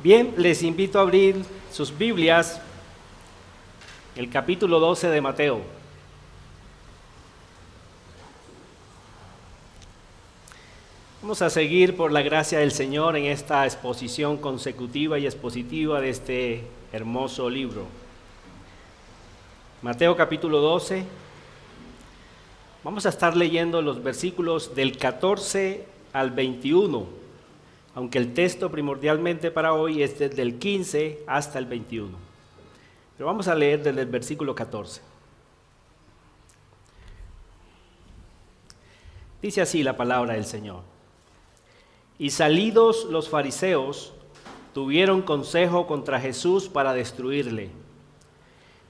Bien, les invito a abrir sus Biblias, el capítulo 12 de Mateo. Vamos a seguir por la gracia del Señor en esta exposición consecutiva y expositiva de este hermoso libro. Mateo capítulo 12. Vamos a estar leyendo los versículos del 14 al 21. Aunque el texto primordialmente para hoy es desde el 15 hasta el 21. Pero vamos a leer desde el versículo 14. Dice así la palabra del Señor. Y salidos los fariseos, tuvieron consejo contra Jesús para destruirle.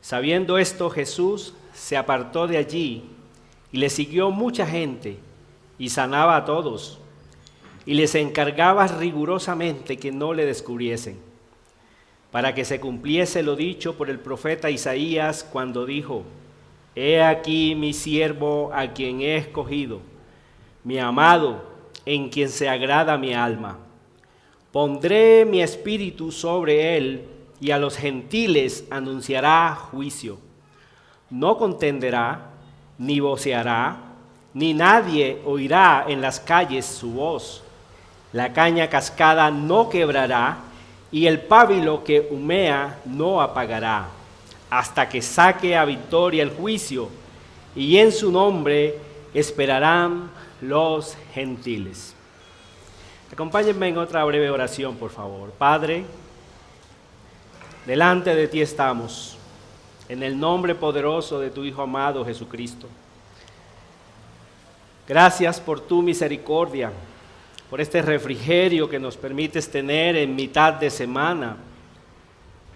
Sabiendo esto, Jesús se apartó de allí y le siguió mucha gente y sanaba a todos. Y les encargaba rigurosamente que no le descubriesen, para que se cumpliese lo dicho por el profeta Isaías cuando dijo: He aquí mi siervo a quien he escogido, mi amado, en quien se agrada mi alma. Pondré mi espíritu sobre él, y a los gentiles anunciará juicio. No contenderá, ni voceará, ni nadie oirá en las calles su voz. La caña cascada no quebrará, y el pábilo que humea no apagará, hasta que saque a victoria el juicio, y en su nombre esperarán los gentiles. Acompáñenme en otra breve oración, por favor. Padre, delante de ti estamos, en el nombre poderoso de tu Hijo amado Jesucristo. Gracias por tu misericordia, por este refrigerio que nos permites tener en mitad de semana,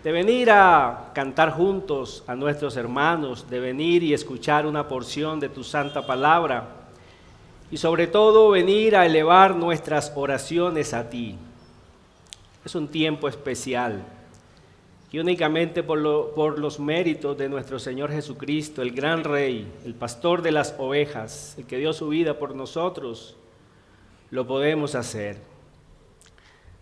de venir a cantar juntos a nuestros hermanos, de venir y escuchar una porción de tu santa palabra y sobre todo venir a elevar nuestras oraciones a ti. Es un tiempo especial y únicamente por los méritos de nuestro Señor Jesucristo, el gran Rey, el pastor de las ovejas, el que dio su vida por nosotros, lo podemos hacer.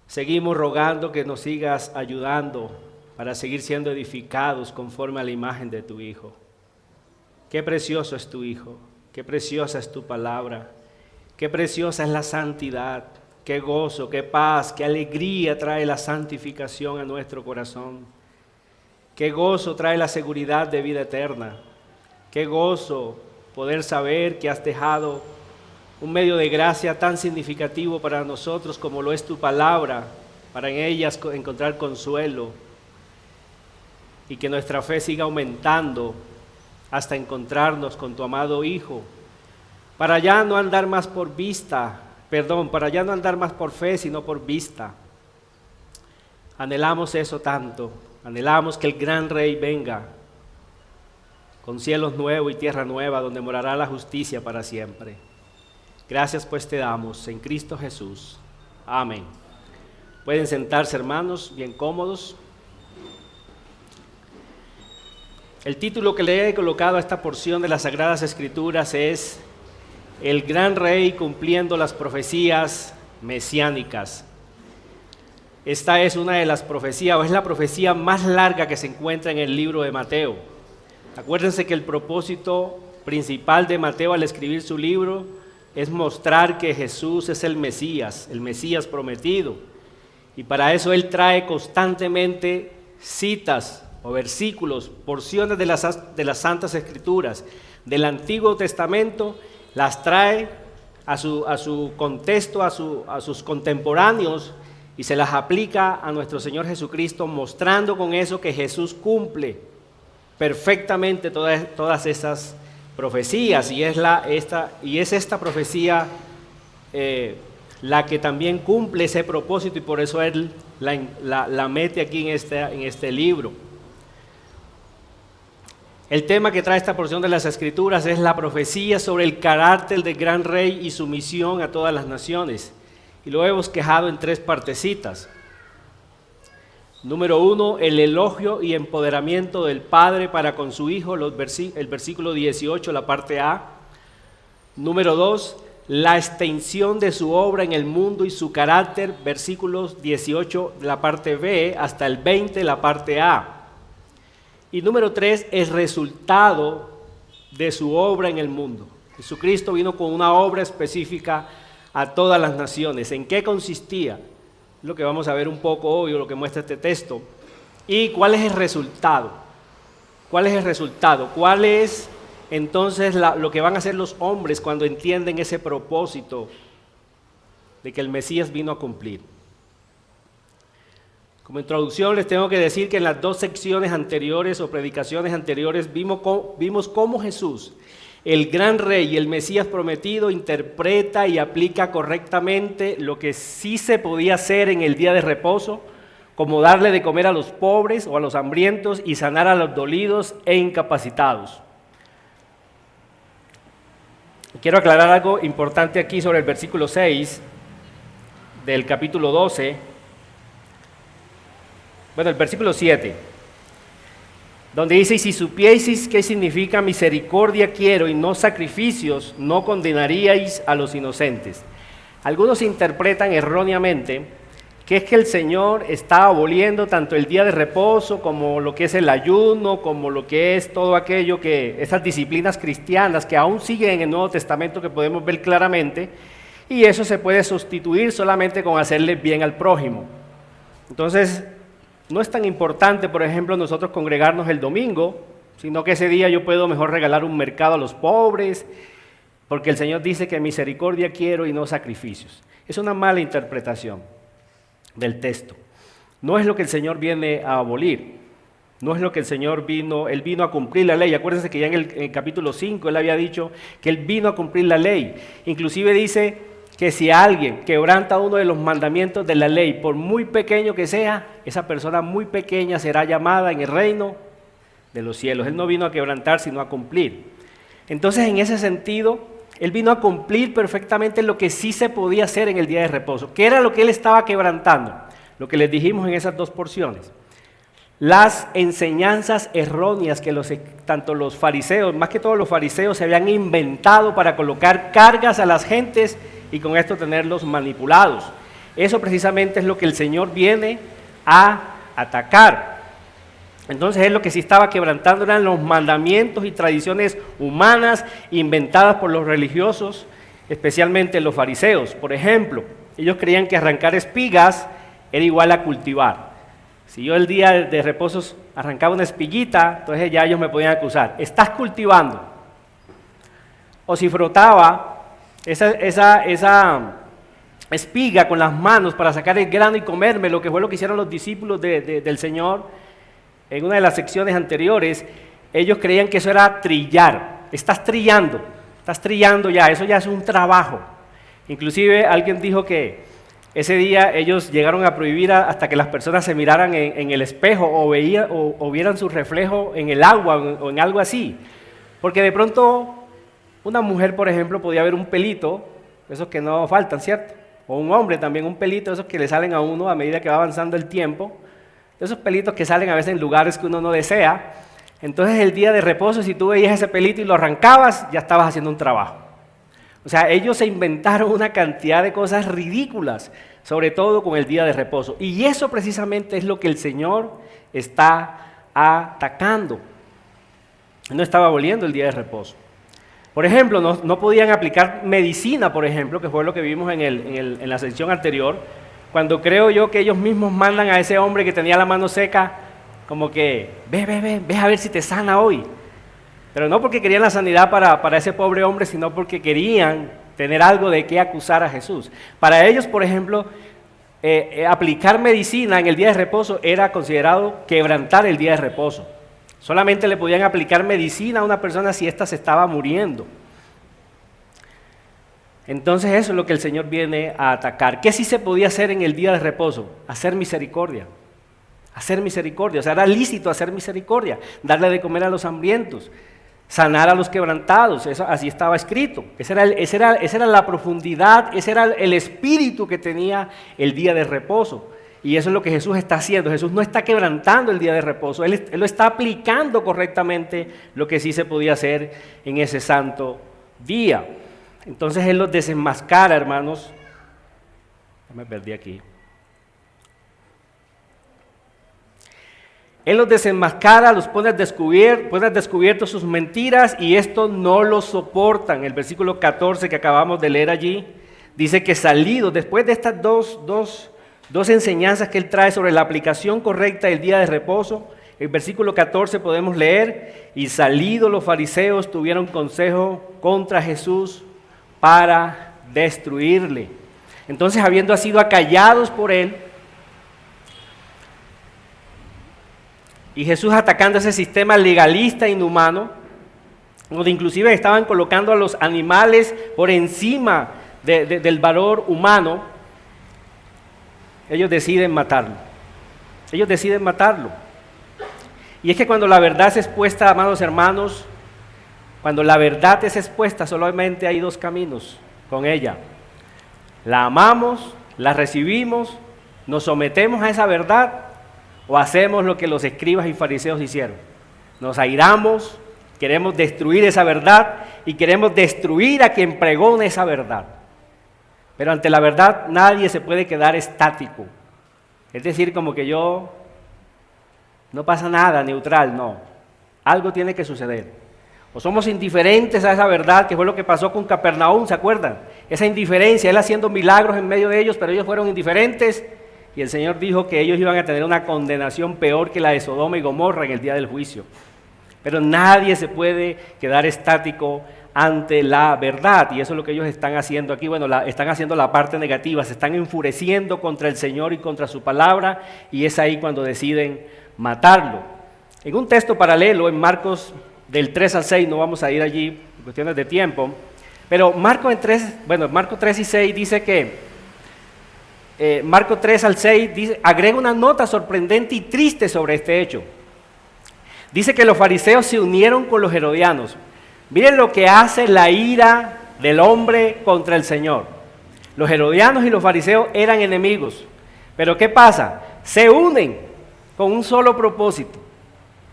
Seguimos rogando que nos sigas ayudando para seguir siendo edificados conforme a la imagen de tu Hijo. Qué precioso es tu Hijo, qué preciosa es tu palabra, qué preciosa es la santidad, qué gozo, qué paz, qué alegría trae la santificación a nuestro corazón. Qué gozo trae la seguridad de vida eterna. Qué gozo poder saber que has dejado un medio de gracia tan significativo para nosotros como lo es tu palabra, para en ellas encontrar consuelo y que nuestra fe siga aumentando hasta encontrarnos con tu amado Hijo, para ya no andar más por para ya no andar más por fe, sino por vista. Anhelamos eso tanto, anhelamos que el gran Rey venga con cielos nuevos y tierra nueva, donde morará la justicia para siempre. Gracias pues te damos en Cristo Jesús. Amén. Pueden sentarse, hermanos, bien cómodos. El título que le he colocado a esta porción de las Sagradas Escrituras es El gran Rey cumpliendo las profecías mesiánicas. Esta es una de las profecías, o es la profecía más larga que se encuentra en el libro de Mateo. Acuérdense que el propósito principal de Mateo al escribir su libro es mostrar que Jesús es el Mesías prometido. Y para eso Él trae constantemente citas o versículos, porciones de las Santas Escrituras del Antiguo Testamento, las trae a su contexto, a sus contemporáneos, y se las aplica a nuestro Señor Jesucristo, mostrando con eso que Jesús cumple perfectamente todas esas profecías, y es esta profecía la que también cumple ese propósito, y por eso Él la mete aquí en este libro. El tema que trae esta porción de las Escrituras es la profecía sobre el carácter del gran Rey y su misión a todas las naciones, y lo he bosquejado en 3 partecitas. Número 1, el elogio y empoderamiento del Padre para con su Hijo, el versículo 18, la parte A. Número 2, la extensión de su obra en el mundo y su carácter, versículos 18 de la parte B hasta el 20 de la parte A. Y número 3, el resultado de su obra en el mundo. Jesucristo vino con una obra específica a todas las naciones. ¿En qué consistía? Lo que vamos a ver un poco hoy, o lo que muestra este texto. ¿Y cuál es el resultado? ¿Cuál es el resultado? ¿Cuál es entonces lo que van a hacer los hombres cuando entienden ese propósito de que el Mesías vino a cumplir? Como introducción les tengo que decir que en las 2 secciones anteriores o predicaciones anteriores vimos cómo Jesús, el gran rey y el Mesías prometido, interpreta y aplica correctamente lo que sí se podía hacer en el día de reposo, como darle de comer a los pobres o a los hambrientos y sanar a los dolidos e incapacitados. Quiero aclarar algo importante aquí sobre el versículo 6 del capítulo 12. Bueno, el versículo 7, donde dice: y si supieseis qué significa misericordia quiero y no sacrificios, no condenaríais a los inocentes. Algunos interpretan erróneamente que es que el Señor está aboliendo tanto el día de reposo como lo que es el ayuno, como lo que es todo aquello que, esas disciplinas cristianas que aún siguen en el Nuevo Testamento, que podemos ver claramente, y eso se puede sustituir solamente con hacerle bien al prójimo. Entonces, no es tan importante, por ejemplo, nosotros congregarnos el domingo, sino que ese día yo puedo mejor regalar un mercado a los pobres, porque el Señor dice que misericordia quiero y no sacrificios. Es una mala interpretación del texto. No es lo que el Señor viene a abolir, no es lo que el Señor vino, Él vino a cumplir la ley. Acuérdense que ya en el capítulo 5 Él había dicho que Él vino a cumplir la ley. Inclusive dice que si alguien quebranta uno de los mandamientos de la ley, por muy pequeño que sea, esa persona muy pequeña será llamada en el reino de los cielos. Él no vino a quebrantar, sino a cumplir. Entonces, en ese sentido, Él vino a cumplir perfectamente lo que sí se podía hacer en el día de reposo. ¿Qué era lo que Él estaba quebrantando? Lo que les dijimos en esas 2 porciones. Las enseñanzas erróneas que tanto los fariseos, más que todos los fariseos, se habían inventado para colocar cargas a las gentes y con esto tenerlos manipulados. Eso precisamente es lo que el Señor viene a atacar. Entonces Él lo que sí estaba quebrantando eran los mandamientos y tradiciones humanas inventadas por los religiosos, especialmente los fariseos. Por ejemplo, ellos creían que arrancar espigas era igual a cultivar. Si yo el día de reposo arrancaba una espiguita, entonces ya ellos me podían acusar: estás cultivando. O si frotaba esa espiga con las manos para sacar el grano y comerme, lo que fue lo que hicieron los discípulos del Señor en una de las secciones anteriores, ellos creían que eso era trillar. Estás trillando ya, eso ya es un trabajo. Inclusive alguien dijo que ese día ellos llegaron a prohibir hasta que las personas se miraran en el espejo o vieran su reflejo en el agua o en algo así. Porque de pronto una mujer, por ejemplo, podía ver un pelito, esos que no faltan, ¿cierto? O un hombre también, un pelito, esos que le salen a uno a medida que va avanzando el tiempo. Esos pelitos que salen a veces en lugares que uno no desea. Entonces el día de reposo, si tú veías ese pelito y lo arrancabas, ya estabas haciendo un trabajo. O sea, ellos se inventaron una cantidad de cosas ridículas, sobre todo con el día de reposo. Y eso precisamente es lo que el Señor está atacando. No estaba aboliendo el día de reposo. Por ejemplo, no podían aplicar medicina, por ejemplo, que fue lo que vimos en la sección anterior, cuando creo yo que ellos mismos mandan a ese hombre que tenía la mano seca, como que, ve a ver si te sana hoy. Pero no porque querían la sanidad para ese pobre hombre, sino porque querían tener algo de qué acusar a Jesús. Para ellos, por ejemplo, aplicar medicina en el día de reposo era considerado quebrantar el día de reposo. Solamente le podían aplicar medicina a una persona si ésta se estaba muriendo. Entonces eso es lo que el Señor viene a atacar. ¿Qué sí se podía hacer en el día de reposo? Hacer misericordia. Hacer misericordia. O sea, era lícito hacer misericordia. Darle de comer a los hambrientos. Sanar a los quebrantados. Eso, así estaba escrito. Esa era la profundidad, ese era el espíritu que tenía el día de reposo. Y eso es lo que Jesús está haciendo. Jesús no está quebrantando el día de reposo. Él lo está aplicando correctamente lo que sí se podía hacer en ese santo día. Entonces Él los desenmascara, hermanos. Me perdí aquí. Él los desenmascara, los pone al descubierto sus mentiras y estos no los soportan. El versículo 14 que acabamos de leer allí dice que salidos, después de estas dos enseñanzas que Él trae sobre la aplicación correcta del día de reposo, el versículo 14 podemos leer: y salidos los fariseos tuvieron consejo contra Jesús para destruirle. Entonces, habiendo sido acallados por Él, y Jesús atacando ese sistema legalista inhumano, donde inclusive estaban colocando a los animales por encima del valor humano, ellos deciden matarlo. Ellos deciden matarlo. Y es que cuando la verdad es expuesta, amados hermanos, cuando la verdad es expuesta, solamente hay dos caminos con ella. La amamos, la recibimos, nos sometemos a esa verdad, o hacemos lo que los escribas y fariseos hicieron. Nos airamos, queremos destruir esa verdad y queremos destruir a quien pregona esa verdad. Pero ante la verdad nadie se puede quedar estático. Es decir, como que no pasa nada, neutral, no. Algo tiene que suceder. O somos indiferentes a esa verdad, que fue lo que pasó con Capernaum, ¿se acuerdan? Esa indiferencia, Él haciendo milagros en medio de ellos, pero ellos fueron indiferentes. Y el Señor dijo que ellos iban a tener una condenación peor que la de Sodoma y Gomorra en el día del juicio. Pero nadie se puede quedar estático ante la verdad, y eso es lo que ellos están haciendo aquí. Bueno, están haciendo la parte negativa, se están enfureciendo contra el Señor y contra su palabra, y es ahí cuando deciden matarlo. En un texto paralelo, en Marcos del 3 al 6, no vamos a ir allí por cuestiones de tiempo, pero Marcos 3 y 6 dice que Marcos 3 al 6 dice, agrega una nota sorprendente y triste sobre este hecho. Dice que los fariseos se unieron con los herodianos. Miren lo que hace la ira del hombre contra el Señor. Los herodianos y los fariseos eran enemigos, pero ¿qué pasa? Se unen con un solo propósito: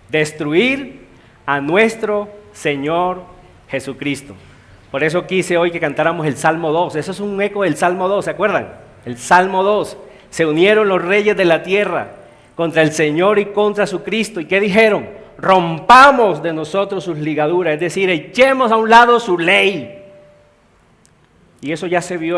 destruir a nuestro Señor Jesucristo. Por eso quise hoy que cantáramos el Salmo 2. Eso es un eco del Salmo 2, ¿se acuerdan? El Salmo 2, se unieron los reyes de la tierra contra el Señor y contra su Cristo. ¿Y qué dijeron? Rompamos de nosotros sus ligaduras, es decir, echemos a un lado su ley. Y eso ya se vio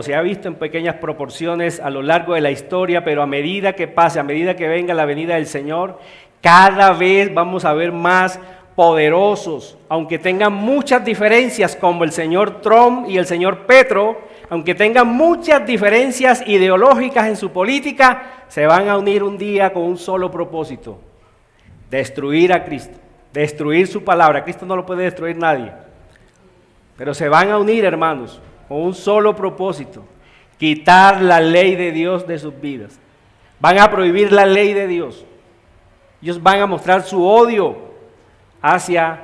se ha visto en pequeñas proporciones a lo largo de la historia, pero a medida que pase, a medida que venga la venida del Señor, cada vez vamos a ver más poderosos, aunque tengan muchas diferencias, como el señor Trump y el señor Petro. Aunque tengan muchas diferencias ideológicas en su política, se van a unir un día con un solo propósito: destruir a Cristo, destruir su palabra. Cristo no lo puede destruir nadie, pero se van a unir, hermanos, con un solo propósito: quitar la ley de Dios de sus vidas. Van a prohibir la ley de Dios. Ellos van a mostrar su odio hacia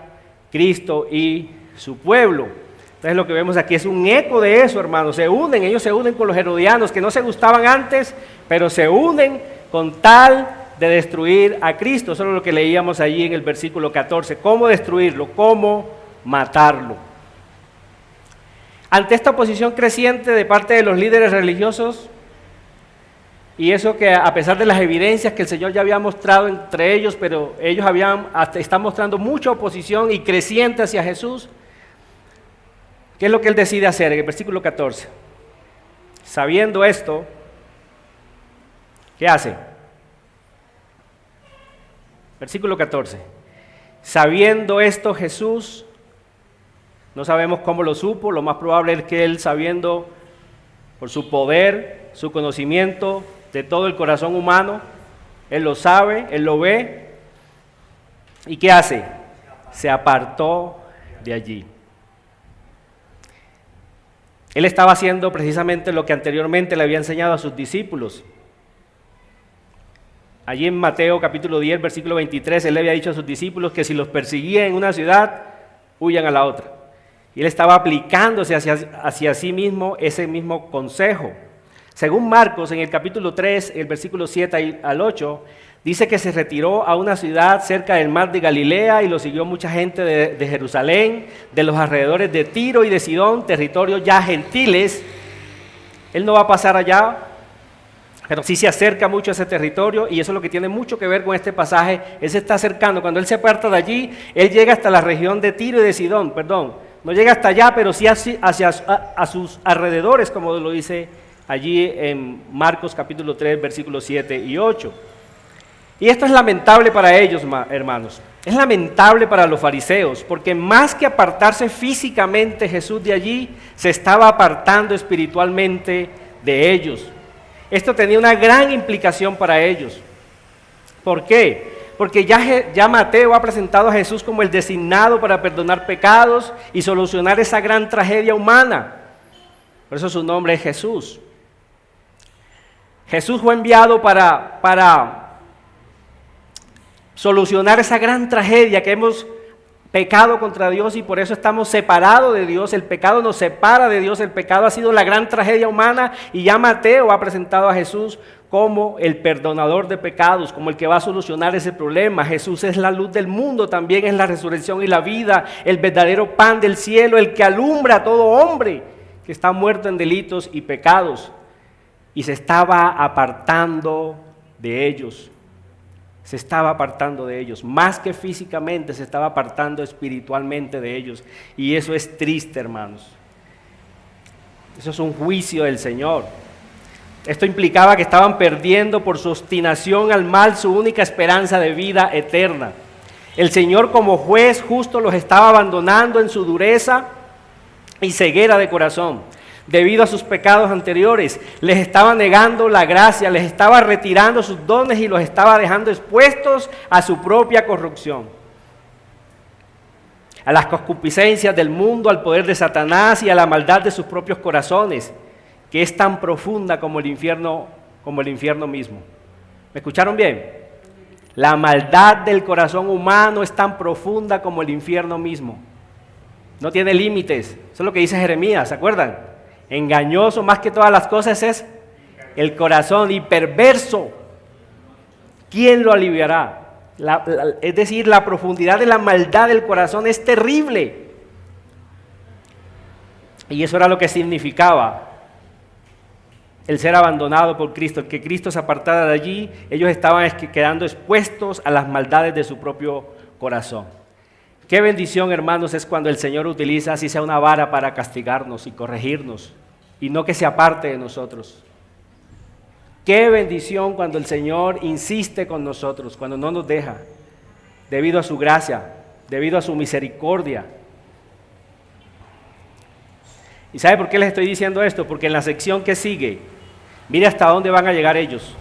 Cristo y su pueblo. Entonces lo que vemos aquí es un eco de eso, hermanos. Ellos se unen con los herodianos, que no se gustaban antes, pero se unen con tal de destruir a Cristo. Eso es lo que leíamos allí en el versículo 14. ¿Cómo destruirlo? ¿Cómo matarlo? Ante esta oposición creciente de parte de los líderes religiosos, y eso que a pesar de las evidencias que el Señor ya había mostrado entre ellos, pero ellos están mostrando mucha oposición y creciente hacia Jesús, ¿qué es lo que Él decide hacer? En el versículo 14, sabiendo esto, ¿qué hace? Versículo 14, sabiendo esto Jesús, no sabemos cómo lo supo, lo más probable es que Él, sabiendo por su poder, su conocimiento de todo el corazón humano, Él lo sabe, Él lo ve, ¿y qué hace? Se apartó de allí. Él estaba haciendo precisamente lo que anteriormente le había enseñado a sus discípulos. Allí en Mateo capítulo 10, versículo 23, Él le había dicho a sus discípulos que si los perseguía en una ciudad, huyan a la otra. Y Él estaba aplicándose hacia sí mismo ese mismo consejo. Según Marcos, en el capítulo 3, el versículo 7 al 8, Dice que se retiró a una ciudad cerca del mar de Galilea y lo siguió mucha gente de Jerusalén, de los alrededores de Tiro y de Sidón, territorios ya gentiles. Él no va a pasar allá, pero sí se acerca mucho a ese territorio, y eso es lo que tiene mucho que ver con este pasaje. Él se está acercando. Cuando él se aparta de allí, él llega hasta la región de Tiro y de Sidón, no llega hasta allá, pero sí hacia sus alrededores, como lo dice allí en Marcos capítulo 3, versículos 7 y 8. Y esto es lamentable para ellos, hermanos. Es lamentable para los fariseos, porque más que apartarse físicamente Jesús de allí, se estaba apartando espiritualmente de ellos. Esto tenía una gran implicación para ellos. ¿Por qué? Porque ya Mateo ha presentado a Jesús como el designado para perdonar pecados y solucionar esa gran tragedia humana. Por eso su nombre es Jesús. Jesús fue enviado para solucionar esa gran tragedia que hemos pecado contra Dios y por eso estamos separados de Dios. El pecado nos separa de Dios, el pecado ha sido la gran tragedia humana, y ya Mateo ha presentado a Jesús como el perdonador de pecados, como el que va a solucionar ese problema. Jesús es la luz del mundo, también es la resurrección y la vida, el verdadero pan del cielo, el que alumbra a todo hombre que está muerto en delitos y pecados, y se estaba apartando de ellos. Se estaba apartando de ellos, más que físicamente, se estaba apartando espiritualmente de ellos. Y eso es triste, hermanos. Eso es un juicio del Señor. Esto implicaba que estaban perdiendo por su obstinación al mal su única esperanza de vida eterna. El Señor, como juez justo, los estaba abandonando en su dureza y ceguera de corazón. Debido a sus pecados anteriores, les estaba negando la gracia, les estaba retirando sus dones y los estaba dejando expuestos a su propia corrupción, a las concupiscencias del mundo, al poder de Satanás y a la maldad de sus propios corazones, que es tan profunda como el infierno mismo. ¿Me escucharon bien? La maldad del corazón humano es tan profunda como el infierno mismo. No tiene límites. Eso es lo que dice Jeremías, ¿se acuerdan? Engañoso más que todas las cosas es el corazón, y perverso. ¿Quién lo aliviará? Es decir, la profundidad de la maldad del corazón es terrible. Y eso era lo que significaba el ser abandonado por Cristo, el que Cristo se apartara de allí. Ellos estaban quedando expuestos a las maldades de su propio corazón. Qué bendición, hermanos, es cuando el Señor utiliza así sea una vara para castigarnos y corregirnos, y no que se aparte de nosotros. Qué bendición cuando el Señor insiste con nosotros, cuando no nos deja, debido a su gracia, debido a su misericordia. ¿Y sabe por qué les estoy diciendo esto? Porque en la sección que sigue, mire hasta dónde van a llegar ellos.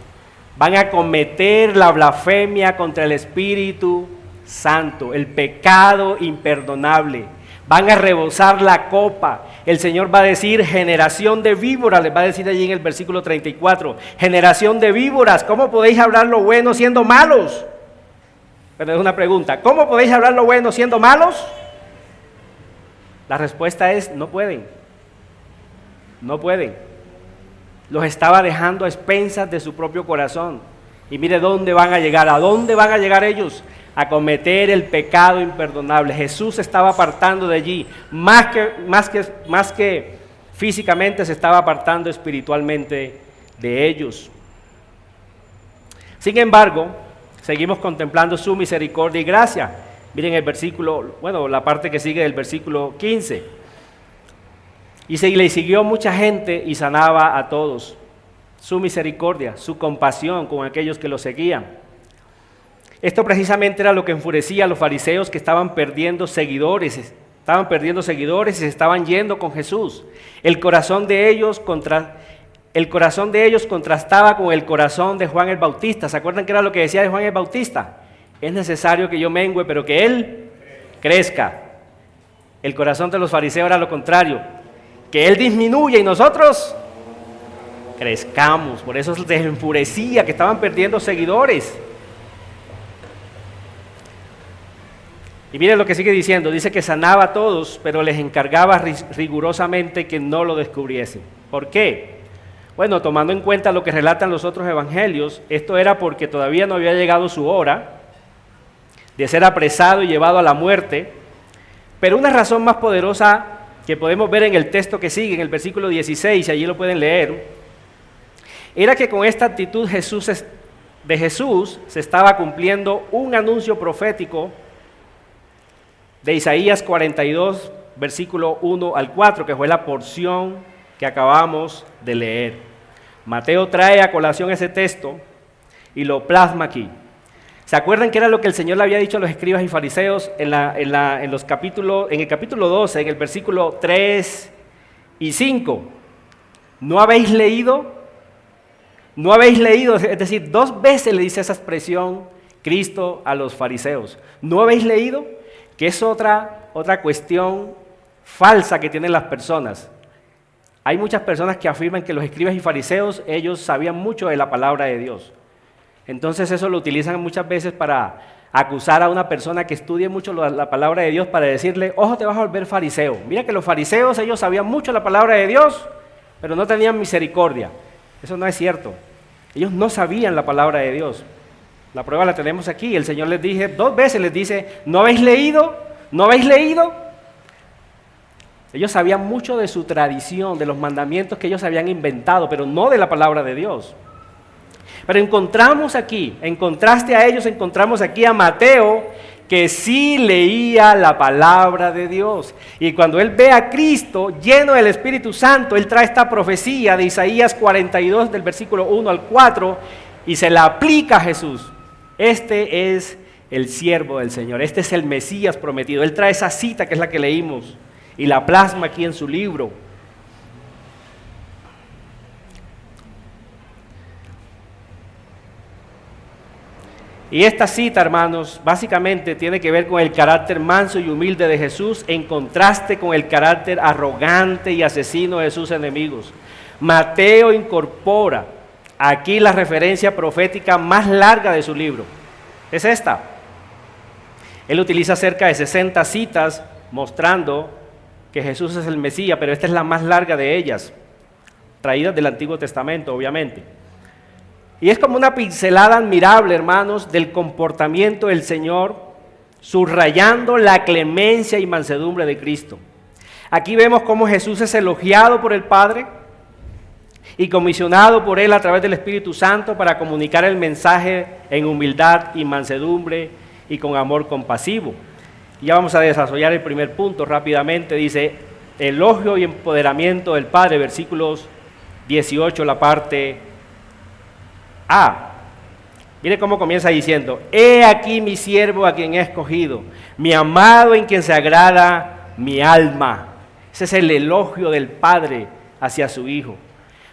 Van a cometer la blasfemia contra el Espíritu Santo, el pecado imperdonable. Van a rebosar la copa. El Señor va a decir: generación de víboras, les va a decir allí en el versículo 34, generación de víboras, ¿cómo podéis hablar lo bueno siendo malos? Pero es una pregunta, ¿cómo podéis hablar lo bueno siendo malos? La respuesta es: no pueden. No pueden. Los estaba dejando a expensas de su propio corazón. Y mire dónde van a llegar. ¿A dónde van a llegar ellos? A cometer el pecado imperdonable. Jesús se estaba apartando de allí, más que físicamente, se estaba apartando espiritualmente de ellos. Sin embargo, seguimos contemplando su misericordia y gracia. Miren el versículo, la parte que sigue del versículo 15. Y le siguió mucha gente y sanaba a todos. Su misericordia, su compasión con aquellos que lo seguían. Esto precisamente era lo que enfurecía a los fariseos, que estaban perdiendo seguidores y se estaban yendo con Jesús. El corazón de ellos contrastaba con el corazón de Juan el Bautista. ¿Se acuerdan qué era lo que decía de Juan el Bautista? Es necesario que yo mengüe, pero que él crezca. El corazón de los fariseos era lo contrario, que él disminuya y nosotros crezcamos. Por eso les enfurecía, que estaban perdiendo seguidores. Y miren lo que sigue diciendo, dice que sanaba a todos, pero les encargaba rigurosamente que no lo descubriesen. ¿Por qué? Bueno, tomando en cuenta lo que relatan los otros evangelios, esto era porque todavía no había llegado su hora de ser apresado y llevado a la muerte, pero una razón más poderosa que podemos ver en el texto que sigue, en el versículo 16, y allí lo pueden leer, era que con esta actitud de Jesús se estaba cumpliendo un anuncio profético de Isaías 42, versículo 1 al 4, que fue la porción que acabamos de leer. Mateo trae a colación ese texto y lo plasma aquí. ¿Se acuerdan que era lo que el Señor le había dicho a los escribas y fariseos en el capítulo 12, en el versículo 3 y 5? ¿No habéis leído? ¿No habéis leído? Es decir, 2 veces le dice esa expresión Cristo a los fariseos. ¿No habéis leído? Que es otra cuestión falsa que tienen las personas. Hay muchas personas que afirman que los escribas y fariseos, ellos sabían mucho de la palabra de Dios. Entonces eso lo utilizan muchas veces para acusar a una persona que estudie mucho la palabra de Dios, para decirle, ojo, te vas a volver fariseo. Mira que los fariseos, ellos sabían mucho la palabra de Dios, pero no tenían misericordia. Eso no es cierto. Ellos no sabían la palabra de Dios. La prueba la tenemos aquí. El Señor les dice, 2 veces les dice, ¿no habéis leído? ¿No habéis leído? Ellos sabían mucho de su tradición, de los mandamientos que ellos habían inventado, pero no de la palabra de Dios. Pero encontramos aquí, en contraste a ellos, encontramos aquí a Mateo, que sí leía la palabra de Dios. Y cuando él ve a Cristo lleno del Espíritu Santo, él trae esta profecía de Isaías 42, del versículo 1 al 4, y se la aplica a Jesús. Este es el siervo del Señor, este es el Mesías prometido. Él trae esa cita que es la que leímos y la plasma aquí en su libro. Y esta cita, hermanos, básicamente tiene que ver con el carácter manso y humilde de Jesús, en contraste con el carácter arrogante y asesino de sus enemigos. Mateo incorpora aquí la referencia profética más larga de su libro. Es esta. Él utiliza cerca de 60 citas mostrando que Jesús es el Mesías, pero esta es la más larga de ellas, traídas del Antiguo Testamento, obviamente. Y es como una pincelada admirable, hermanos, del comportamiento del Señor, subrayando la clemencia y mansedumbre de Cristo. Aquí vemos cómo Jesús es elogiado por el Padre y comisionado por Él a través del Espíritu Santo para comunicar el mensaje en humildad y mansedumbre y con amor compasivo. Ya vamos a desarrollar el primer punto rápidamente. Dice, elogio y empoderamiento del Padre, versículos 18, la parte A. Mire cómo comienza diciendo, he aquí mi siervo a quien he escogido, mi amado en quien se agrada mi alma. Ese es el elogio del Padre hacia su Hijo.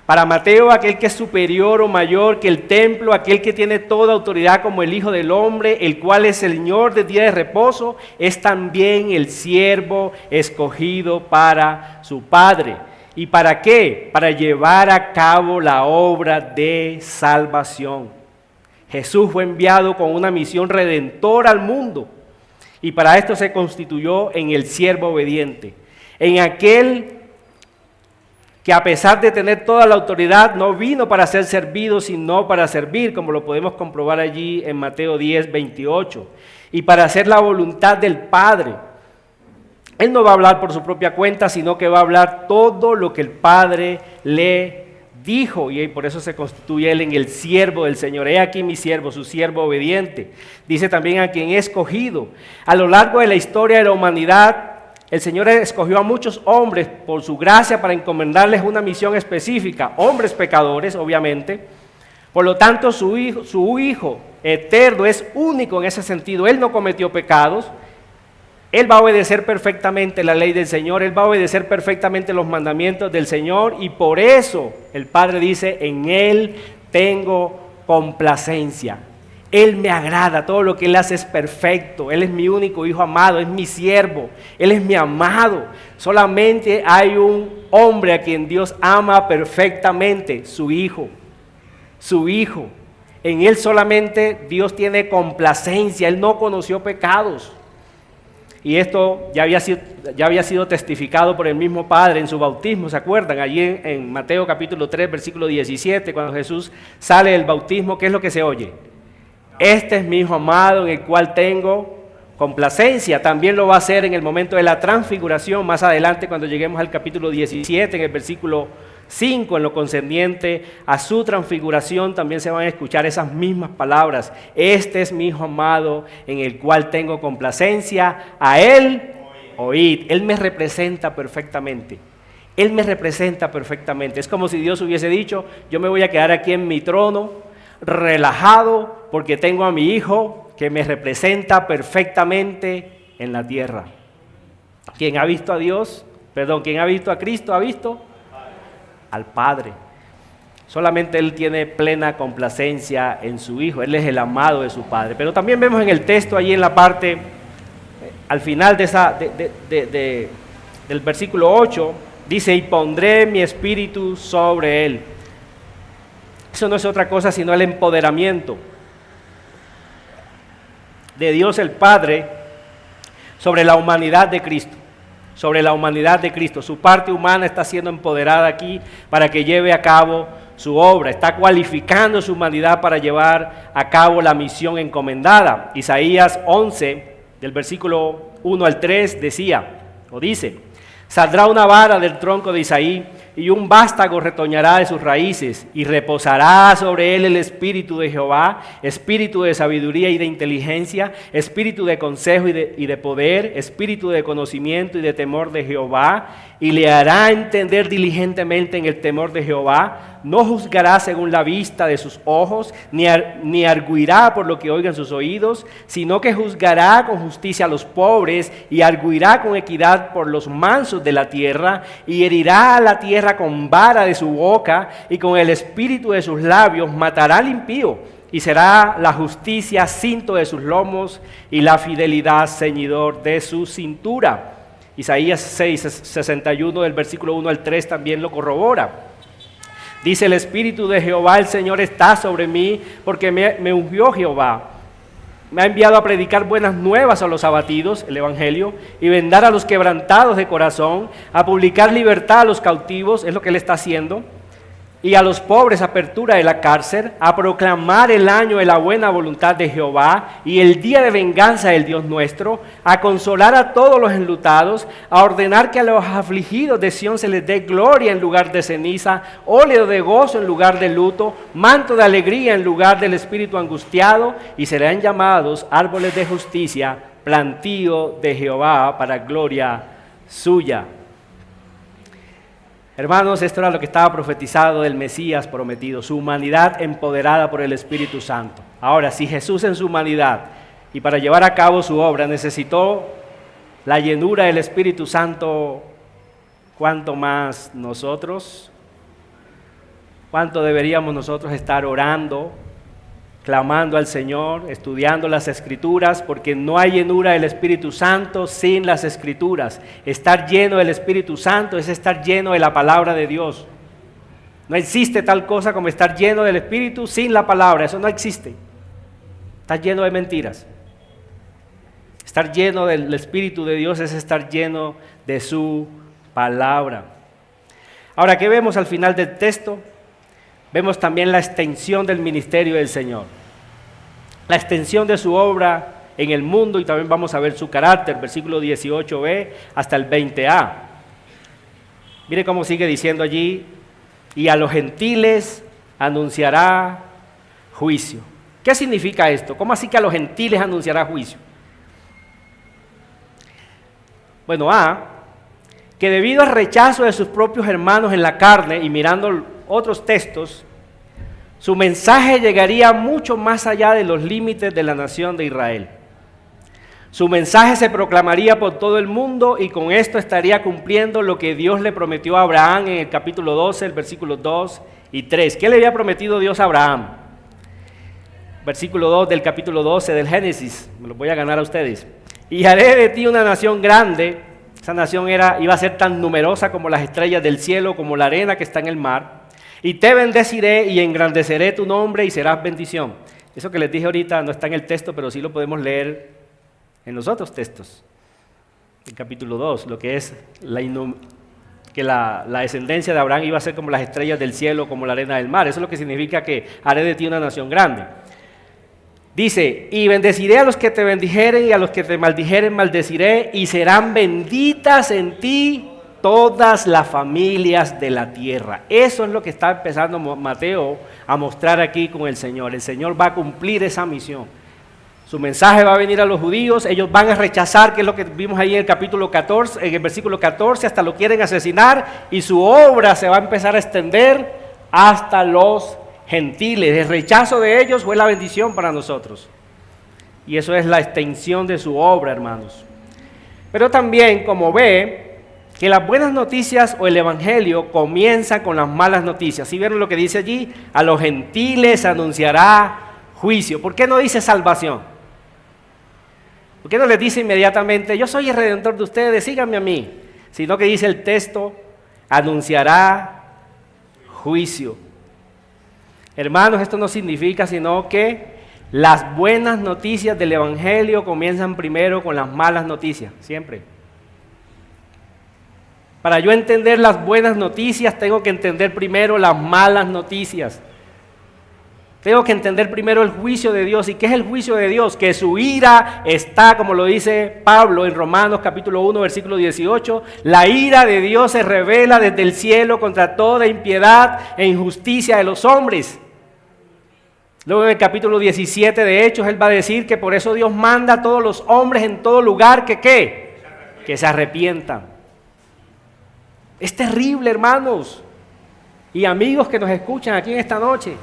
Para Mateo, aquel que es superior o mayor que el templo, aquel que tiene toda autoridad como el Hijo del Hombre, el cual es Señor del día de reposo, es también el siervo escogido para su Padre. ¿Y para qué? Para llevar a cabo la obra de salvación. Jesús fue enviado con una misión redentora al mundo y para esto se constituyó en el siervo obediente, en aquel que a pesar de tener toda la autoridad no vino para ser servido sino para servir, como lo podemos comprobar allí en Mateo 10, 28, y para hacer la voluntad del Padre. Él no va a hablar por su propia cuenta, sino que va a hablar todo lo que el Padre le dijo, y por eso se constituye él en el siervo del Señor. He aquí mi siervo, su siervo obediente. Dice también a quien he escogido. A lo largo de la historia de la humanidad, el Señor escogió a muchos hombres por su gracia para encomendarles una misión específica, hombres pecadores, obviamente. Por lo tanto, su hijo eterno es único en ese sentido. Él no cometió pecados. Él va a obedecer perfectamente la ley del Señor, Él va a obedecer perfectamente los mandamientos del Señor y por eso el Padre dice, en Él tengo complacencia. Él me agrada, todo lo que Él hace es perfecto, Él es mi único Hijo amado, es mi siervo, Él es mi amado. Solamente hay un hombre a quien Dios ama perfectamente, su Hijo, su Hijo. En Él solamente Dios tiene complacencia, Él no conoció pecados. y esto ya había sido testificado por el mismo Padre en su bautismo, ¿se acuerdan? Allí en Mateo capítulo 3, versículo 17, cuando Jesús sale del bautismo, ¿qué es lo que se oye? Este es mi Hijo amado en el cual tengo complacencia. También lo va a hacer en el momento de la transfiguración, más adelante cuando lleguemos al capítulo 17, en el versículo 5, en lo concerniente a su transfiguración, también se van a escuchar esas mismas palabras. Este es mi Hijo amado en el cual tengo complacencia, a Él oíd. Él me representa perfectamente. Él me representa perfectamente. Es como si Dios hubiese dicho, yo me voy a quedar aquí en mi trono, relajado, porque tengo a mi Hijo que me representa perfectamente en la tierra. Quien ha visto a Dios, quien ha visto a Cristo, ha visto al Padre. Solamente Él tiene plena complacencia en su Hijo. Él es el amado de su Padre. Pero también vemos en el texto, allí en la parte, al final del versículo 8, dice, y pondré mi espíritu sobre Él. Eso no es otra cosa sino el empoderamiento de Dios el Padre sobre la humanidad de Cristo. Sobre la humanidad de Cristo. Su parte humana está siendo empoderada aquí para que lleve a cabo su obra. Está cualificando su humanidad para llevar a cabo la misión encomendada. Isaías 11, del versículo 1 al 3, dice, saldrá una vara del tronco de Isaí, y un vástago retoñará de sus raíces, y reposará sobre él el espíritu de Jehová, espíritu de sabiduría y de inteligencia, espíritu de consejo y de poder, espíritu de conocimiento y de temor de Jehová, y le hará entender diligentemente en el temor de Jehová. No juzgará según la vista de sus ojos, ni arguirá por lo que oigan sus oídos, sino que juzgará con justicia a los pobres, y arguirá con equidad por los mansos de la tierra, y herirá a la tierra con vara de su boca, y con el espíritu de sus labios matará al impío, y será la justicia cinto de sus lomos, y la fidelidad ceñidor de su cintura. Isaías 6:61 del versículo 1 al 3 también lo corrobora. Dice, el espíritu de Jehová el Señor está sobre mí, porque me ungió Jehová. Me ha enviado a predicar buenas nuevas a los abatidos, el evangelio, y vendar a los quebrantados de corazón, a publicar libertad a los cautivos, es lo que él está haciendo, y a los pobres apertura de la cárcel, a proclamar el año de la buena voluntad de Jehová y el día de venganza del Dios nuestro, a consolar a todos los enlutados, a ordenar que a los afligidos de Sión se les dé gloria en lugar de ceniza, óleo de gozo en lugar de luto, manto de alegría en lugar del espíritu angustiado, y serán llamados árboles de justicia, plantío de Jehová para gloria suya. Hermanos, esto era lo que estaba profetizado del Mesías prometido, su humanidad empoderada por el Espíritu Santo. Ahora, si Jesús en su humanidad y para llevar a cabo su obra necesitó la llenura del Espíritu Santo, ¿cuánto más nosotros? ¿Cuánto deberíamos nosotros estar orando, clamando al Señor, estudiando las Escrituras? Porque no hay llenura del Espíritu Santo sin las Escrituras. Estar lleno del Espíritu Santo es estar lleno de la palabra de Dios. No existe tal cosa como estar lleno del Espíritu sin la palabra, eso no existe. Estar lleno de mentiras. Estar lleno del Espíritu de Dios es estar lleno de su palabra. Ahora, ¿qué vemos al final del texto? Vemos también la extensión del ministerio del Señor, la extensión de su obra en el mundo, y también vamos a ver su carácter, versículo 18b hasta el 20a. Mire cómo sigue diciendo allí, y a los gentiles anunciará juicio. ¿Qué significa esto? ¿Cómo así que a los gentiles anunciará juicio? Bueno, que debido al rechazo de sus propios hermanos en la carne, y mirando otros textos, su mensaje llegaría mucho más allá de los límites de la nación de Israel. Su mensaje se proclamaría por todo el mundo, y con esto estaría cumpliendo lo que Dios le prometió a Abraham en el capítulo 12, el versículos 2 y 3. ¿Qué le había prometido Dios a Abraham? Versículo 2 del capítulo 12 del Génesis, me lo voy a ganar a ustedes. Y haré de ti una nación grande. Esa nación iba a ser tan numerosa como las estrellas del cielo, como la arena que está en el mar. Y te bendeciré y engrandeceré tu nombre y serás bendición. Eso que les dije ahorita no está en el texto, pero sí lo podemos leer en los otros textos. el capítulo 2, lo que es que la descendencia de Abraham iba a ser como las estrellas del cielo, como la arena del mar. Eso es lo que significa que haré de ti una nación grande. Dice, y bendeciré a los que te bendijeren y a los que te maldijeren maldeciré, y serán benditas en ti todas las familias de la tierra. Eso es lo que está empezando Mateo a mostrar aquí con el Señor. El Señor va a cumplir esa misión. Su mensaje va a venir a los judíos, ellos van a rechazar, que es lo que vimos ahí en el capítulo 14, en el versículo 14, hasta lo quieren asesinar, y su obra se va a empezar a extender hasta los gentiles. El rechazo de ellos fue la bendición para nosotros. Y eso es la extensión de su obra, hermanos. Pero también, como ve, que las buenas noticias o el evangelio comienzan con las malas noticias. ¿Sí vieron lo que dice allí? A los gentiles anunciará juicio. ¿Por qué no dice salvación? ¿Por qué no les dice inmediatamente, yo soy el redentor de ustedes, síganme a mí? Sino que dice el texto, anunciará juicio. Hermanos, esto no significa sino que las buenas noticias del evangelio comienzan primero con las malas noticias, siempre. Para yo entender las buenas noticias, tengo que entender primero las malas noticias. Tengo que entender primero el juicio de Dios. ¿Y qué es el juicio de Dios? Que su ira está, como lo dice Pablo en Romanos capítulo 1, versículo 18, la ira de Dios se revela desde el cielo contra toda impiedad e injusticia de los hombres. Luego en el capítulo 17 de Hechos, él va a decir que por eso Dios manda a todos los hombres en todo lugar que ¿qué? Que se arrepientan. Es terrible, hermanos y amigos que nos escuchan aquí en esta noche.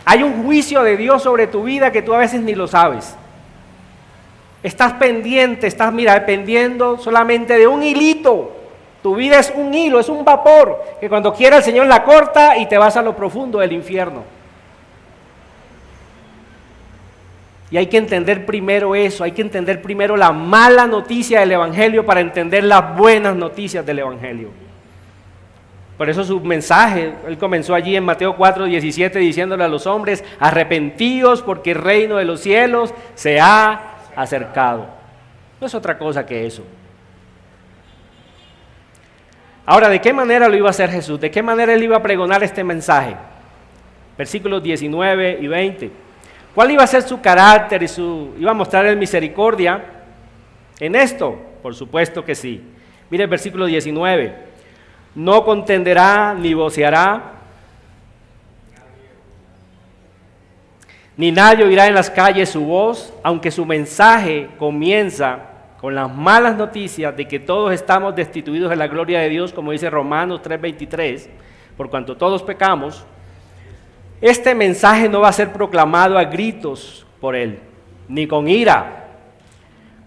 Hay un juicio de Dios sobre tu vida que tú a veces ni lo sabes. Estás pendiente, estás dependiendo solamente de un hilito. Tu vida es un hilo, es un vapor, que cuando quiera el Señor la corta y te vas a lo profundo del infierno. Y hay que entender primero eso, hay que entender primero la mala noticia del Evangelio para entender las buenas noticias del Evangelio. Por eso su mensaje, él comenzó allí en Mateo 4, 17 diciéndole a los hombres, arrepentíos porque el reino de los cielos se ha acercado. No es otra cosa que eso. Ahora, ¿de qué manera lo iba a hacer Jesús? ¿De qué manera él iba a pregonar este mensaje? Versículos 19 y 20. ¿Cuál iba a ser su carácter iba a mostrar el misericordia en esto? Por supuesto que sí. Mire el versículo 19. No contenderá ni voceará, ni nadie oirá en las calles su voz, aunque su mensaje comienza con las malas noticias de que todos estamos destituidos de la gloria de Dios, como dice Romanos 3:23, por cuanto todos pecamos. Este mensaje no va a ser proclamado a gritos por él, ni con ira,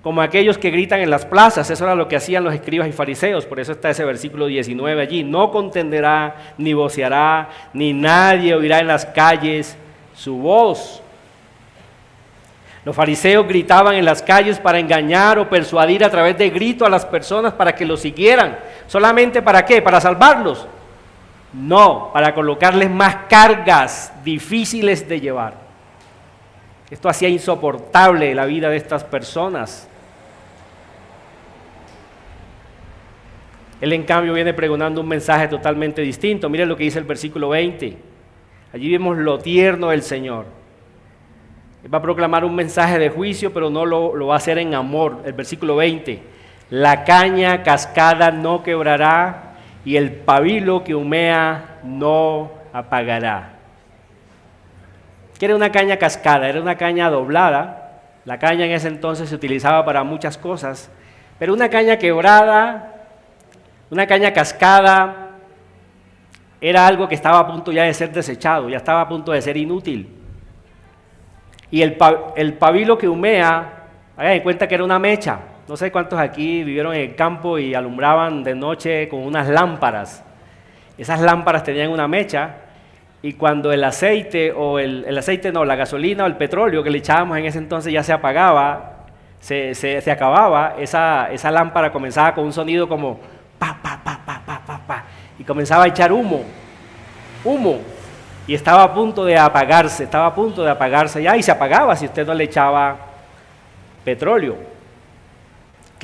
como aquellos que gritan en las plazas. Eso era lo que hacían los escribas y fariseos. Por eso está ese versículo 19 allí. No contenderá, ni voceará, ni nadie oirá en las calles su voz. Los fariseos gritaban en las calles para engañar o persuadir a través de grito a las personas para que lo siguieran. ¿Solamente para qué? ¿Para salvarlos? No, para colocarles más cargas difíciles de llevar. Esto hacía insoportable la vida de estas personas. Él en cambio viene pregonando un mensaje totalmente distinto. Miren lo que dice el versículo 20. Allí vemos lo tierno del Señor. Él va a proclamar un mensaje de juicio, pero no lo va a hacer en amor. El versículo 20. La caña cascada no quebrará y el pabilo que humea no apagará. ¿Qué era una caña cascada? Era una caña doblada. La caña en ese entonces se utilizaba para muchas cosas, pero una caña quebrada, una caña cascada, era algo que estaba a punto ya de ser desechado, ya estaba a punto de ser inútil. Y el pabilo que humea, hagan en cuenta que era una mecha. No sé cuántos aquí vivieron en el campo y alumbraban de noche con unas lámparas. Esas lámparas tenían una mecha. Y cuando el aceite, la gasolina o el petróleo que le echábamos en ese entonces ya se apagaba, se acababa, esa lámpara comenzaba con un sonido como pa, pa, pa, pa, pa, pa, pa, y comenzaba a echar humo, y estaba a punto de apagarse ya, y se apagaba si usted no le echaba petróleo.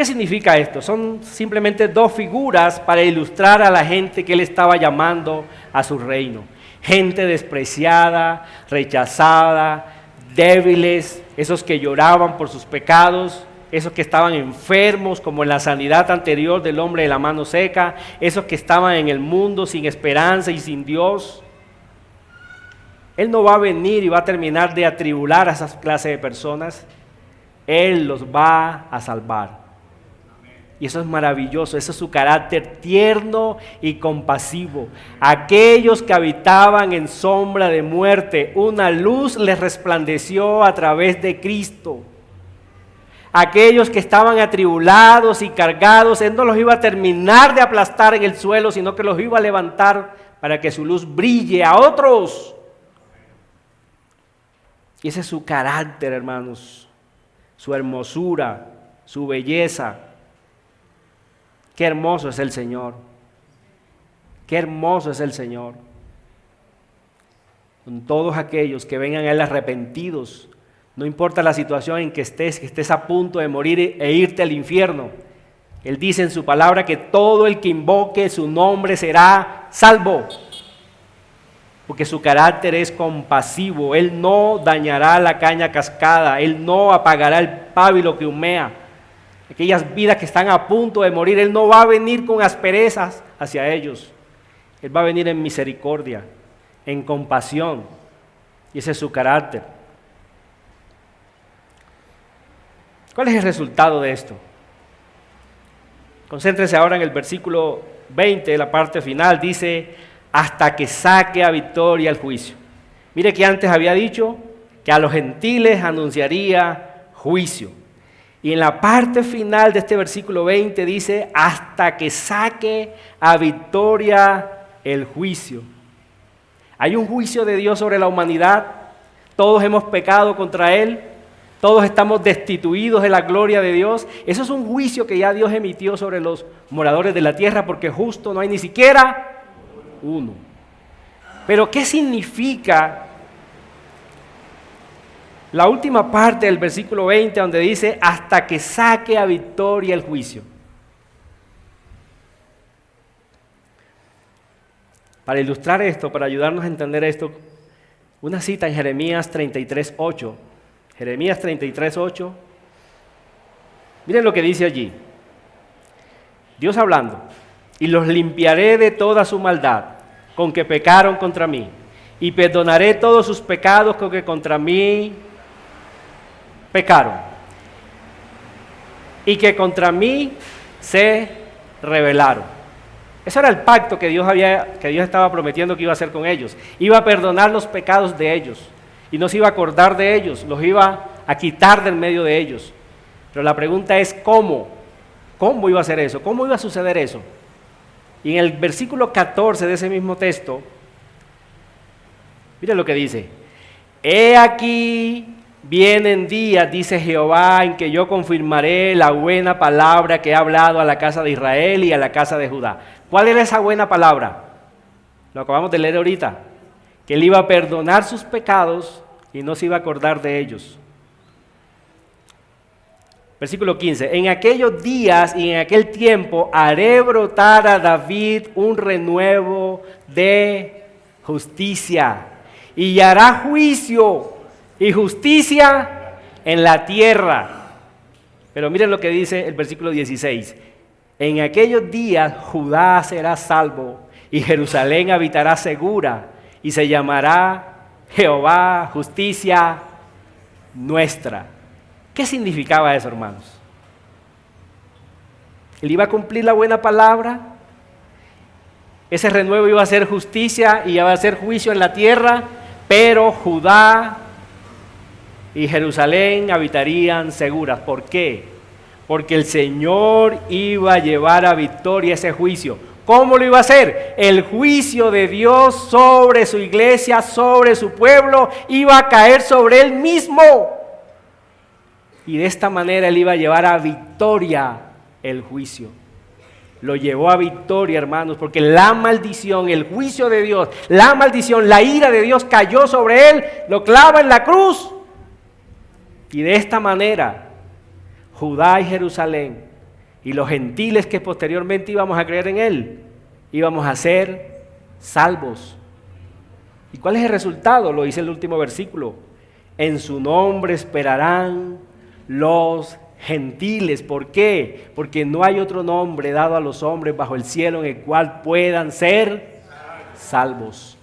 ¿Qué significa esto? Son simplemente dos figuras para ilustrar a la gente que él estaba llamando a su reino. Gente despreciada, rechazada, débiles, esos que lloraban por sus pecados, esos que estaban enfermos, como en la sanidad anterior del hombre de la mano seca, esos que estaban en el mundo sin esperanza y sin Dios. Él no va a venir y va a terminar de atribular a esas clases de personas. Él los va a salvar. Y eso es maravilloso, eso es su carácter tierno y compasivo. Aquellos que habitaban en sombra de muerte, una luz les resplandeció a través de Cristo. Aquellos que estaban atribulados y cargados, Él no los iba a terminar de aplastar en el suelo, sino que los iba a levantar para que su luz brille a otros. Y ese es su carácter, hermanos, su hermosura, su belleza. Qué hermoso es el Señor. Qué hermoso es el Señor. Con todos aquellos que vengan a Él arrepentidos, no importa la situación en que estés a punto de morir e irte al infierno. Él dice en su palabra que todo el que invoque su nombre será salvo. Porque su carácter es compasivo. Él no dañará la caña cascada. Él no apagará el pábilo que humea. Aquellas vidas que están a punto de morir, Él no va a venir con asperezas hacia ellos. Él va a venir en misericordia, en compasión. Y ese es su carácter. ¿Cuál es el resultado de esto? Concéntrese ahora en el versículo 20, la parte final. Dice, hasta que saque a victoria el juicio. Mire que antes había dicho que a los gentiles anunciaría juicio. Y en la parte final de este versículo 20 dice, hasta que saque a victoria el juicio. Hay un juicio de Dios sobre la humanidad. Todos hemos pecado contra Él. Todos estamos destituidos de la gloria de Dios. Eso es un juicio que ya Dios emitió sobre los moradores de la tierra, porque justo no hay ni siquiera uno. Pero ¿qué significa la última parte del versículo 20, donde dice, hasta que saque a victoria el juicio? Para ilustrar esto, para ayudarnos a entender esto, una cita en Jeremías 33:8. Jeremías 33:8. Miren lo que dice allí. Dios hablando. Y los limpiaré de toda su maldad, con que pecaron contra mí. Y perdonaré todos sus pecados con que contra mí pecaron. Y que contra mí se rebelaron. Ese era el pacto que Dios estaba prometiendo que iba a hacer con ellos. Iba a perdonar los pecados de ellos. Y no se iba a acordar de ellos, los iba a quitar del medio de ellos. Pero la pregunta es ¿cómo? ¿Cómo iba a hacer eso? ¿Cómo iba a suceder eso? Y en el versículo 14 de ese mismo texto, miren lo que dice. He aquí vienen días, dice Jehová, en que yo confirmaré la buena palabra que he hablado a la casa de Israel y a la casa de Judá. ¿Cuál era esa buena palabra? Lo acabamos de leer ahorita. Que Él iba a perdonar sus pecados y no se iba a acordar de ellos. Versículo 15. En aquellos días y en aquel tiempo haré brotar a David un renuevo de justicia y hará juicio y justicia en la tierra. Pero miren lo que dice el versículo 16. En aquellos días Judá será salvo y Jerusalén habitará segura. Y se llamará Jehová, justicia nuestra. ¿Qué significaba eso, hermanos? Él iba a cumplir la buena palabra. Ese renuevo iba a ser justicia y iba a ser juicio en la tierra. Pero Judá y Jerusalén habitarían seguras. ¿Por qué? Porque el Señor iba a llevar a victoria ese juicio. ¿Cómo lo iba a hacer? El juicio de Dios sobre su iglesia, sobre su pueblo, iba a caer sobre Él mismo. Y de esta manera Él iba a llevar a victoria el juicio. Lo llevó a victoria, hermanos, porque la maldición, el juicio de Dios, la maldición, la ira de Dios cayó sobre Él, lo clava en la cruz. Y de esta manera, Judá y Jerusalén y los gentiles que posteriormente íbamos a creer en Él, íbamos a ser salvos. ¿Y cuál es el resultado? Lo dice el último versículo. En su nombre esperarán los gentiles. ¿Por qué? Porque no hay otro nombre dado a los hombres bajo el cielo en el cual puedan ser salvos.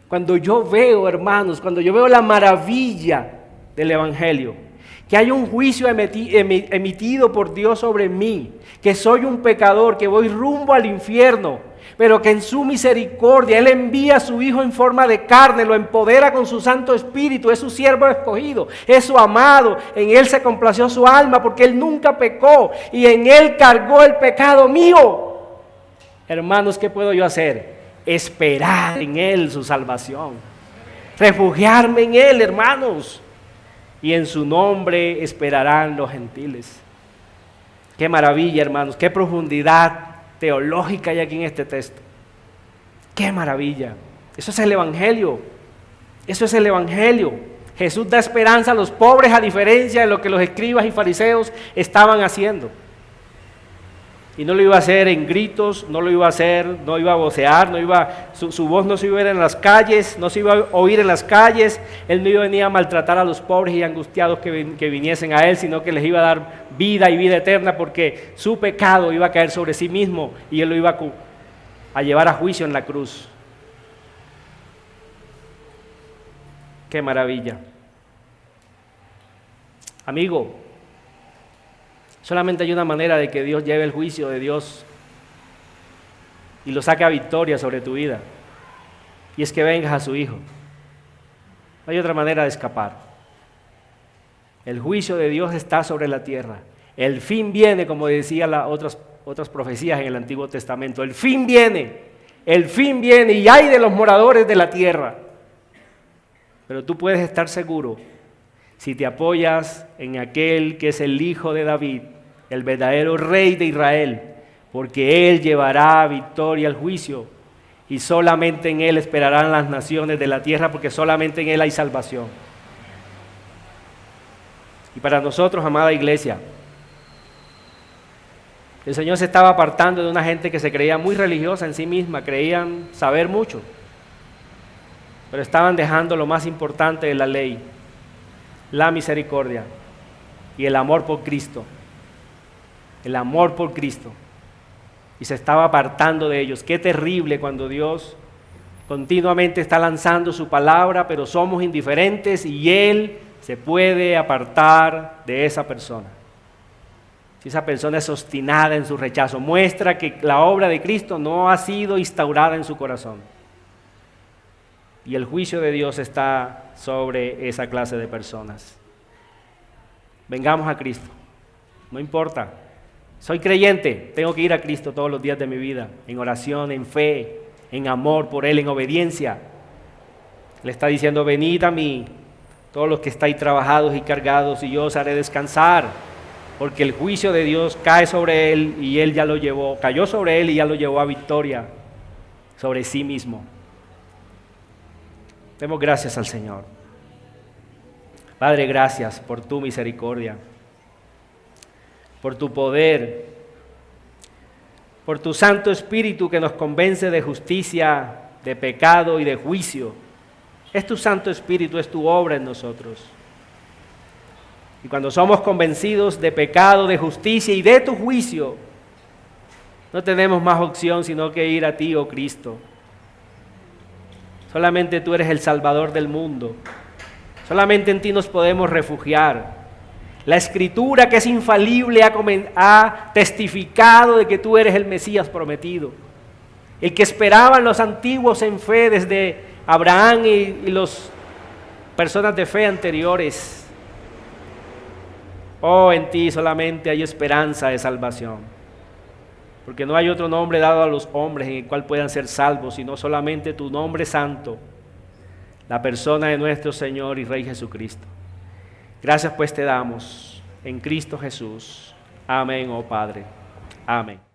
Cuando yo veo, hermanos, cuando yo veo la maravilla del Evangelio, que hay un juicio emitido por Dios sobre mí, que soy un pecador, que voy rumbo al infierno, pero que en su misericordia Él envía a su Hijo en forma de carne, lo empodera con su Santo Espíritu, es su siervo escogido, es su amado, en Él se complació su alma porque Él nunca pecó y en Él cargó el pecado mío. Hermanos, ¿qué puedo yo hacer? Esperar en Él su salvación, refugiarme en Él, hermanos, y en su nombre esperarán los gentiles. Qué maravilla, hermanos, qué profundidad teológica hay aquí en este texto. Qué maravilla. Eso es el Evangelio. Eso es el Evangelio. Jesús da esperanza a los pobres a diferencia de lo que los escribas y fariseos estaban haciendo. Y no lo iba a hacer en gritos, no lo iba a hacer, no iba a vocear, su voz no se iba a oír en las calles, no se iba a oír en las calles. Él no iba a venir a maltratar a los pobres y angustiados que viniesen a Él, sino que les iba a dar vida y vida eterna porque su pecado iba a caer sobre sí mismo y Él lo iba a llevar a juicio en la cruz. ¡Qué maravilla! Amigo, solamente hay una manera de que Dios lleve el juicio de Dios y lo saque a victoria sobre tu vida, y es que vengas a su Hijo. No hay otra manera de escapar. El juicio de Dios está sobre la tierra. El fin viene, como decían otras profecías en el Antiguo Testamento. El fin viene y hay de los moradores de la tierra. Pero tú puedes estar seguro si te apoyas en aquel que es el Hijo de David, el verdadero Rey de Israel, porque Él llevará victoria al juicio y solamente en Él esperarán las naciones de la tierra, porque solamente en Él hay salvación. Y para nosotros, amada iglesia, el Señor se estaba apartando de una gente que se creía muy religiosa en sí misma, creían saber mucho, pero estaban dejando lo más importante de la ley, la misericordia y el amor por Cristo. El amor por Cristo. Y se estaba apartando de ellos. Qué terrible cuando Dios continuamente está lanzando su palabra, pero somos indiferentes y Él se puede apartar de esa persona. Si esa persona es obstinada en su rechazo, muestra que la obra de Cristo no ha sido instaurada en su corazón. Y el juicio de Dios está sobre esa clase de personas. Vengamos a Cristo. No importa. Soy creyente, tengo que ir a Cristo todos los días de mi vida, en oración, en fe, en amor por Él, en obediencia. Le está diciendo, venid a mí, todos los que estáis trabajados y cargados, y yo os haré descansar, porque el juicio de Dios cae sobre Él y Él ya lo llevó, cayó sobre Él y ya lo llevó a victoria sobre sí mismo. Demos gracias al Señor. Padre, gracias por tu misericordia, por tu poder, por tu Santo Espíritu que nos convence de justicia, de pecado y de juicio. Es tu Santo Espíritu, es tu obra en nosotros. Y cuando somos convencidos de pecado, de justicia y de tu juicio, no tenemos más opción sino que ir a ti, oh Cristo. Solamente tú eres el Salvador del mundo. Solamente en ti nos podemos refugiar. La Escritura, que es infalible, ha testificado de que tú eres el Mesías prometido, el que esperaban los antiguos en fe desde Abraham y las personas de fe anteriores. Oh, en ti solamente hay esperanza de salvación, porque no hay otro nombre dado a los hombres en el cual puedan ser salvos, sino solamente tu nombre santo, la persona de nuestro Señor y Rey Jesucristo. Gracias pues te damos en Cristo Jesús. Amén, oh Padre. Amén.